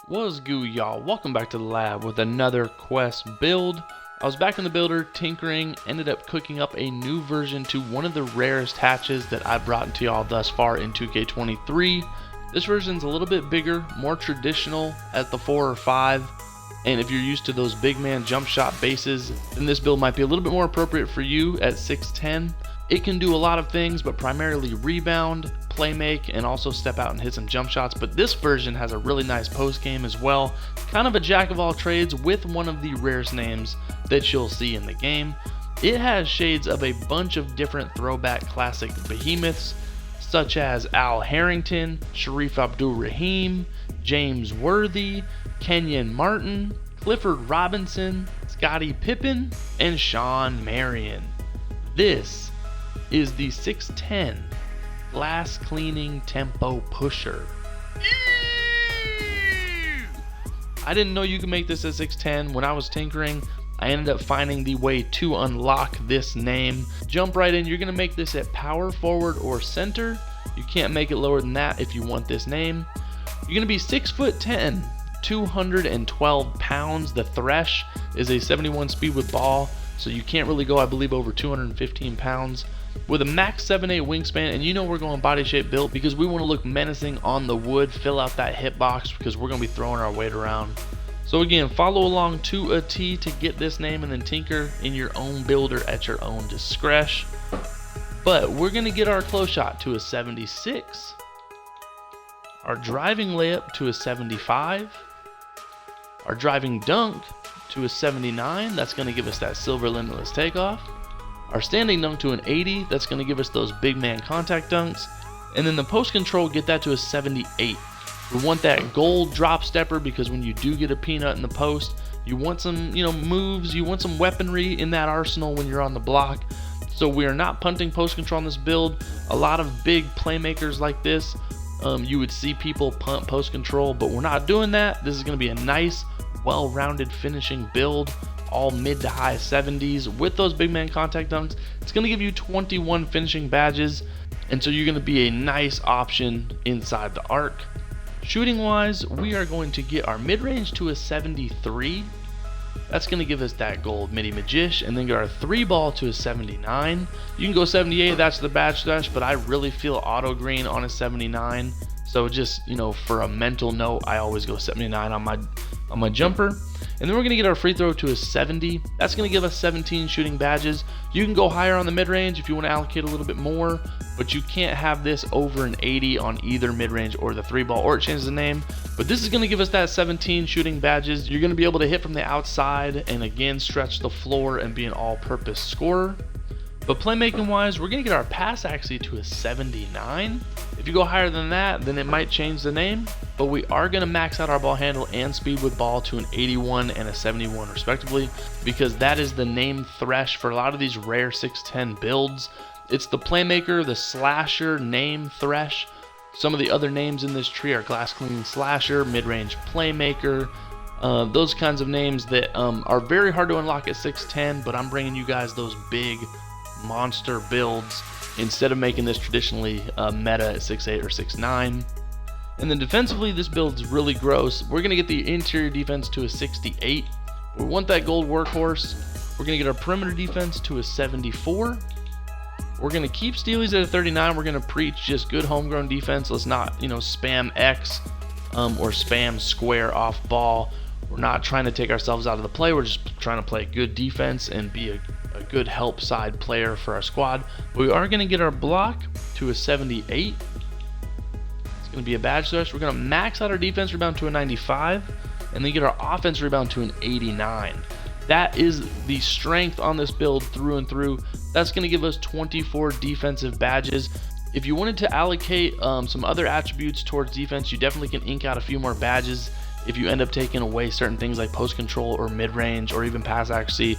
What's good, y'all? Welcome back to the lab with another quest build. I was back in the builder tinkering, ended up cooking up a new version to one of the rarest hatches that I brought to y'all thus far in 2K23. This version's a little bit bigger, more traditional at the 4 or 5, and if you're used to those big man jump shot bases, then this build might be a little bit more appropriate for you at 6'10". It can do a lot of things, but primarily rebound, play make, and also step out and hit some jump shots. But this version has a really nice post game as well, kind of a jack of all trades with one of the rarest names that you'll see in the game. It has shades of a bunch of different throwback classic behemoths such as Al Harrington, Sharif Abdul Rahim, James Worthy, Kenyon Martin, Clifford Robinson, Scottie Pippen, and Shawn Marion. This is the 6'10" glass cleaning tempo pusher. I didn't know you could make this at 6'10". When I was tinkering, I ended up finding the way to unlock this name. Jump right in. You're going to make this at power forward or center. You can't make it lower than that if you want this name. You're going to be 6'10", 212 pounds. The Thresh is a 71 speed with ball, so you can't really go, I believe, over 215 pounds. With a max 7'8" wingspan, and you know we're going body shape built because we want to look menacing on the wood, fill out that hitbox because we're going to be throwing our weight around. So again, follow along to a T to get this name and then tinker in your own builder at your own discretion. But we're going to get our close shot to a 76, our driving layup to a 75, our driving dunk to a 79, that's going to give us that silver limitless takeoff. Our standing dunk to an 80, that's going to give us those big man contact dunks. And then the post control, get that to a 78. We want that gold drop stepper because when you do get a peanut in the post, you want some, moves, you want some weaponry in that arsenal when you're on the block. So we are not punting post control on this build. A lot of big playmakers like this, you would see people punt post control, but we're not doing that. This is going to be a nice, well-rounded finishing build. All mid to high 70s with those big man contact dunks. It's going to give you 21 finishing badges, and so you're going to be a nice option inside the arc. Shooting wise, we are going to get our mid-range to a 73. That's going to give us that gold midi magish, and then get our 3-ball to a 79. You can go 78, that's the badge dash, but I really feel auto green on a 79. So just, for a mental note, I always go 79 on my jumper. And then we're going to get our free throw to a 70. That's going to give us 17 shooting badges. You can go higher on the mid-range if you want to allocate a little bit more, but you can't have this over an 80 on either mid-range or the 3-ball, or it changes the name. But this is going to give us that 17 shooting badges. You're going to be able to hit from the outside and again stretch the floor and be an all-purpose scorer. But playmaking wise, we're going to get our pass accuracy to a 79. If you go higher than that, then it might change the name. But we are going to max out our ball handle and speed with ball to an 81 and a 71 respectively, because that is the name Thresh for a lot of these rare 6'10" builds. It's the playmaker, the slasher name Thresh. Some of the other names in this tree are glass cleaning slasher, mid-range playmaker, those kinds of names that are very hard to unlock at 6'10", but I'm bringing you guys those big monster builds instead of making this traditionally meta at 6'8" or 6'9". And then defensively, this build's really gross. We're going to get the interior defense to a 68. We want that gold workhorse. We're going to get our perimeter defense to a 74. We're going to keep steelies at a 39. We're going to preach just good homegrown defense. Let's not, spam X or spam square off ball. We're not trying to take ourselves out of the play. We're just trying to play good defense and be a good help side player for our squad. We are going to get our block to a 78. Going to be a badge to us. We're going to max out our defense rebound to a 95 and then get our offense rebound to an 89. That is the strength on this build through and through. That's going to give us 24 defensive badges. If you wanted to allocate some other attributes towards defense, you definitely can ink out a few more badges if you end up taking away certain things like post control or mid-range or even pass accuracy.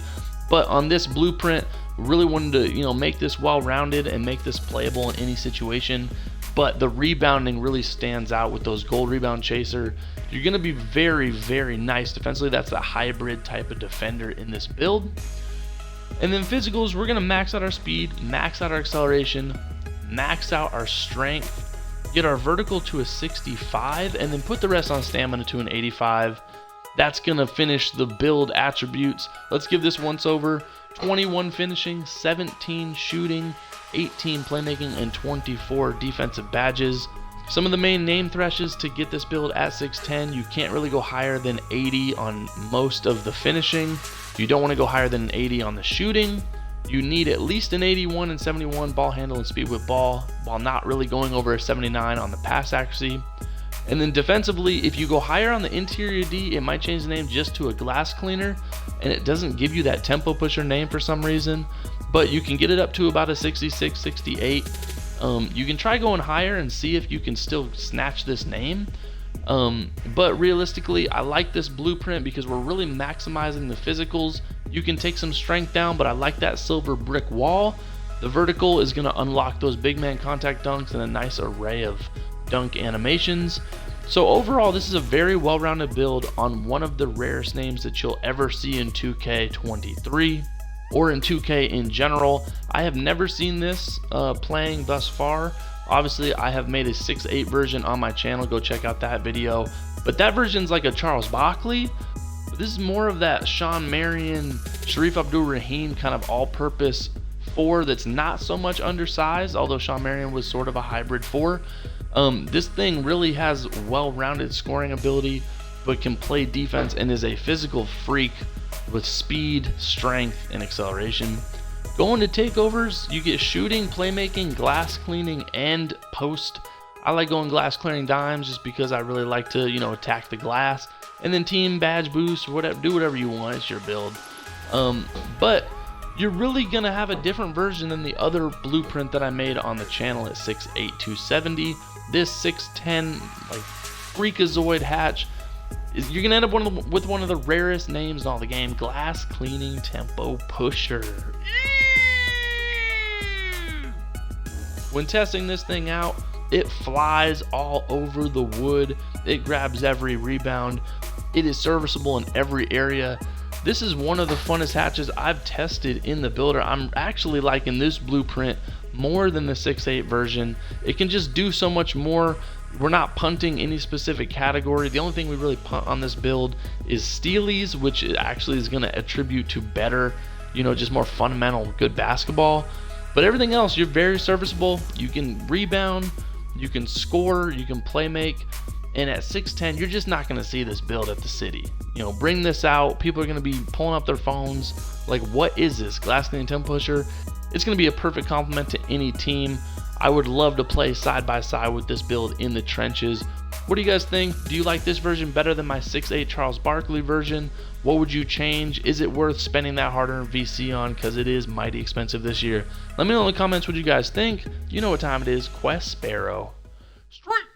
But on this blueprint, really wanted to make this well-rounded and make this playable in any situation. But the rebounding really stands out with those gold rebound chaser. You're going to be very, very nice defensively. That's the hybrid type of defender in this build. And then physicals, we're going to max out our speed, max out our acceleration, max out our strength, get our vertical to a 65, and then put the rest on stamina to an 85. That's gonna finish the build attributes. Let's give this once over. 21 finishing, 17 shooting, 18 playmaking, and 24 defensive badges. Some of the main name threshes to get this build at 610, you can't really go higher than 80 on most of the finishing. You don't want to go higher than an 80 on the shooting. You need at least an 81 and 71 ball handle and speed with ball, while not really going over a 79 on the pass accuracy. And then defensively, if you go higher on the interior D, it might change the name just to a glass cleaner, and it doesn't give you that tempo pusher name for some reason, but you can get it up to about a 66, 68. You can try going higher and see if you can still snatch this name. But realistically, I like this blueprint because we're really maximizing the physicals. You can take some strength down, but I like that silver brick wall. The vertical is going to unlock those big man contact dunks and a nice array of dunk animations. So overall, this is a very well-rounded build on one of the rarest names that you'll ever see in 2K23 or in 2K in general. I have never seen this playing thus far. Obviously, I have made a 6.8 version on my channel. Go check out that video. But that version's like a Charles Barkley. This is more of that Shawn Marion, Sharif, Abdul, Rahim kind of all-purpose 4 that's not so much undersized, although Shawn Marion was sort of a hybrid 4. This thing really has well-rounded scoring ability, but can play defense and is a physical freak with speed, strength, and acceleration. Going to takeovers, you get shooting, playmaking, glass cleaning, and post. I like going glass clearing dimes just because I really like to, attack the glass. And then team badge boost, whatever, do whatever you want. It's your build. But you're really gonna have a different version than the other blueprint that I made on the channel at 6'8", 270. This 6'10", like freakazoid hatch, you're gonna end up with one of the rarest names in all the game: glass cleaning tempo pusher. When testing this thing out, it flies all over the wood. It grabs every rebound. It is serviceable in every area. This is one of the funnest hatches I've tested in the builder. I'm actually liking this blueprint more than the 6.8 version. It can just do so much more. We're not punting any specific category. The only thing we really punt on this build is stealies, which actually is going to attribute to better, just more fundamental good basketball. But everything else, you're very serviceable. You can rebound, you can score, you can play make. And at 6'10", you're just not going to see this build at the city. Bring this out. People are going to be pulling up their phones like, what is this? Glass cleaning tempo pusher? It's going to be a perfect complement to any team. I would love to play side by side with this build in the trenches. What do you guys think? Do you like this version better than my 6'8" Charles Barkley version? What would you change? Is it worth spending that hard-earned VC on? Because it is mighty expensive this year. Let me know in the comments what you guys think. You know what time it is. Quest Sparrow. Street.